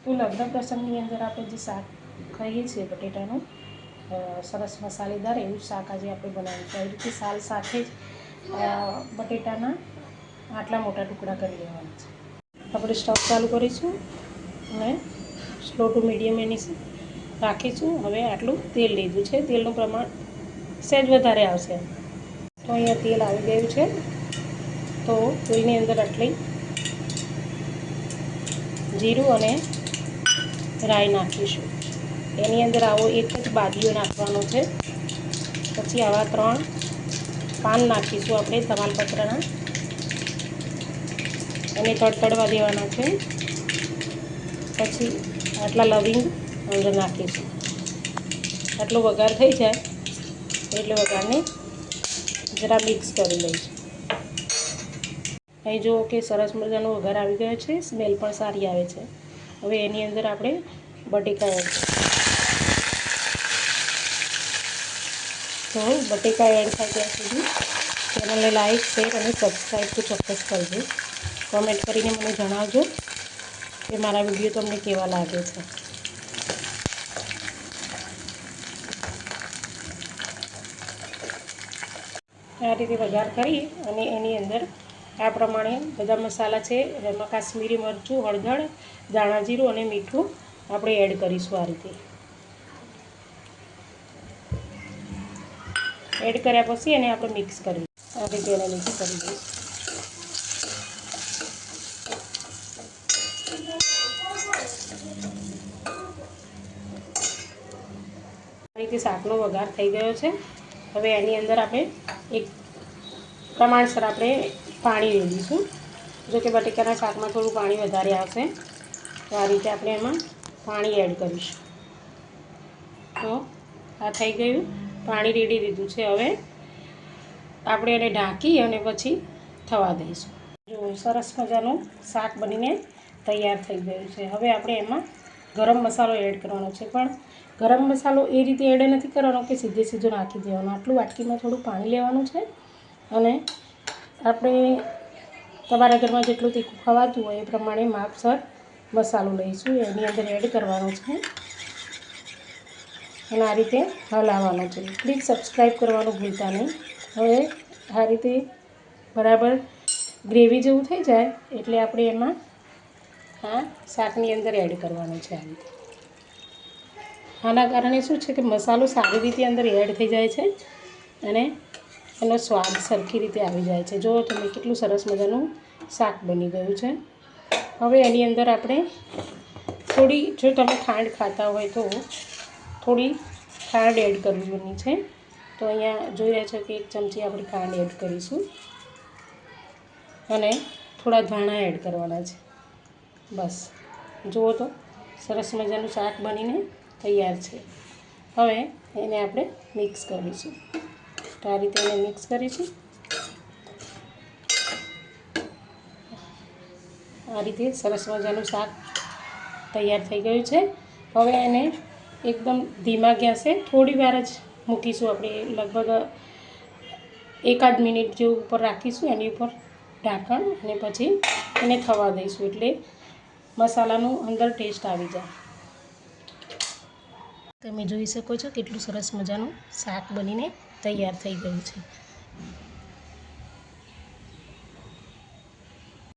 તો લગ્ન પ્રસંગની અંદર આપણે જે શાક ખાઈએ છીએ બટેટાનું સરસ મસાલેદાર એવું શાક આજે આપણે બનાવ્યું છે। આવી રીતે સાલ સાથે જ બટેટાના આટલા મોટા ટુકડા કરી લેવાના છે। આપણે સ્ટવ ચાલુ કરીશું અને સ્લો ટુ મીડિયમ એની રાખીશું। હવે આટલું તેલ લીધું છે, તેલનું પ્રમાણ સહેજ વધારે આવશે। તો અહીંયા તેલ આવી ગયું છે, તો તેલની અંદર આટલી જીરું અને રાઈ નાખીશું। એની અંદર આવો એક જ બાદીઓ નાખવાનો છે। પછી આવા 3 પાન નાખીશું આપણે તમાલપત્રના, એને તડતડવા દેવાના છે। પછી આટલા લવિંગ અંદર નાખીશું। આટલો વઘાર થઈ જાય એટલે વઘારને જરા મિક્સ કરી લઈશું। અહીં જુઓ કે સરસ મજાનો વઘાર આવી ગયો છે, સ્મેલ પણ સારી આવે છે। હવે એની અંદર આપણે બટેકા એડ તો બટેકા એડ થાય ત્યાં સુધી ચેનલને લાઈક, શેર અને સબસ્ક્રાઈબ તો ચોક્કસ કરજો। કોમેન્ટ કરીને મને જણાવજો કે મારા વિડીયો તમને કેવા લાગે છે। આ રીતે વઘાર કરી અને એની અંદર આ પ્રમાણે બધા મસાલા છે, એમાં કાશ્મીરી મરચું, હળદર, ધાણા જીરું અને મીઠું આપણે એડ કરીશું। આ રીતે એડ કર્યા પછી એને આપણે મિક્સ કરી આ રીતે એને મિક્સ કરી દઈશું। આ રીતે શાકનો વઘાર થઈ ગયો છે। હવે એની અંદર આપણે એક પ્રમાણસર આપણે પાણી રેડીશું। જો કે બટેકાના શાકમાં થોડું પાણી વધારે આવશે, તો આ રીતે આપણે એમાં પાણી એડ કરીશું। તો આ થઈ ગયું, પાણી રેડી દીધું છે। હવે આપણે એને ઢાંકી અને પછી થવા દઈશું। જો સરસ મજાનું શાક બનીને તૈયાર થઈ ગયું છે। હવે આપણે એમાં ગરમ મસાલો એડ કરવાનો છે, પણ ગરમ મસાલો એ રીતે એડ નથી કરવાનો કે સીધો નાખી દેવાનો। આટલું વાટકીમાં થોડું પાણી લેવાનું છે અને આપણે તમારા ઘરમાં જેટલું તીખું ખવાતું હોય એ પ્રમાણે માપસર મસાલો લઈશું, એની અંદર એડ કરવાનો છે અને આ રીતે હલાવવાનો છે। પ્લીઝ સબસ્ક્રાઈબ કરવાનું ભૂલતા નહીં। હવે આ રીતે બરાબર ગ્રેવી જેવું થઈ જાય એટલે આપણે એમાં આ શાકની અંદર એડ કરવાનું છે। આ રીતે આના કારણે શું છે કે મસાલો સારી રીતે અંદર એડ થઈ જાય છે અને એનો સ્વાદ સરખી રીતે આવી જાય છે। જો તમે કેટલું સરસ મજાનું શાક બની ગયું છે। હવે એની અંદર આપણે થોડી, જો તમે ખાંડ ખાતા હોય તો થોડી ખાંડ એડ કરવાની છે। તો અહીંયા જોઈ રહ્યા છો કે 1 ચમચી આપણે ખાંડ એડ કરીશું અને થોડા ધાણા એડ કરવાના છે। બસ જુઓ તો સરસ મજાનું શાક બનીને તૈયાર છે। હવે એને આપણે મિક્સ કરીશું। તો આ રીતે એને મિક્સ કરીશું। આ રીતે સરસ મજાનું શાક તૈયાર થઈ ગયું છે। હવે એને એકદમ ધીમા ગેસે થોડી વાર જ મૂકીશું આપણે, લગભગ 1-8 મિનિટ જેવું ઉપર રાખીશું એની ઉપર ઢાંકણ, અને પછી એને થવા દઈશું એટલે મસાલાનું અંદર ટેસ્ટ આવી જાય। તમે જોઈ શકો છો કેટલું સરસ મજાનું શાક બનીને તૈયાર થઈ ગયું છે।